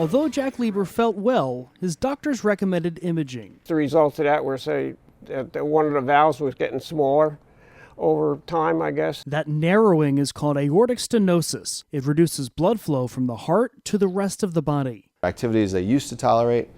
Although Jack Leber felt well, his doctors recommended imaging. The results of that were, say, that one of the valves was getting smaller over time, I guess. That narrowing is called aortic stenosis. It reduces blood flow from the heart to the rest of the body. Activities they used to tolerate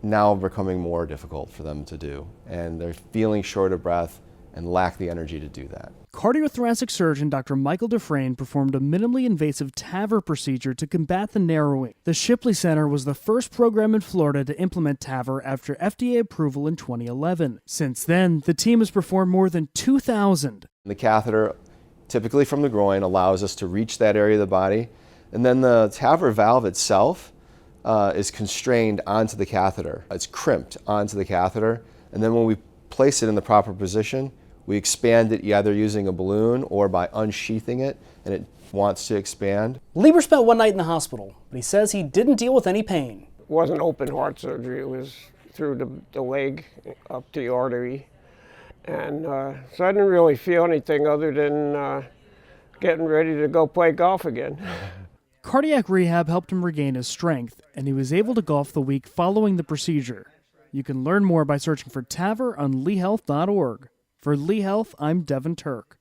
now are becoming more difficult for them to do, and they're feeling short of breath and lack the energy to do that. Cardiothoracic Surgeon Dr. DeFrain performed a minimally invasive TAVR procedure to combat the narrowing. The Shipley Center was the first program in Florida to implement TAVR after FDA approval in 2011. Since then, the team has performed more than 2,000. The catheter, typically from the groin, allows us to reach that area of the body, and then the TAVR valve itself is constrained onto the catheter. It's crimped onto the catheter, and then when we place it in the proper position, we expand it either using a balloon or by unsheathing it, and it wants to expand. Leber spent one night in the hospital, but he says he didn't deal with any pain. It wasn't open heart surgery. It was through the leg up to the artery. And so I didn't really feel anything other than getting ready to go play golf again. Cardiac rehab helped him regain his strength, and he was able to golf the week following the procedure. You can learn more by searching for TAVR on lehealth.org. For Lee Health, I'm Devin Turk.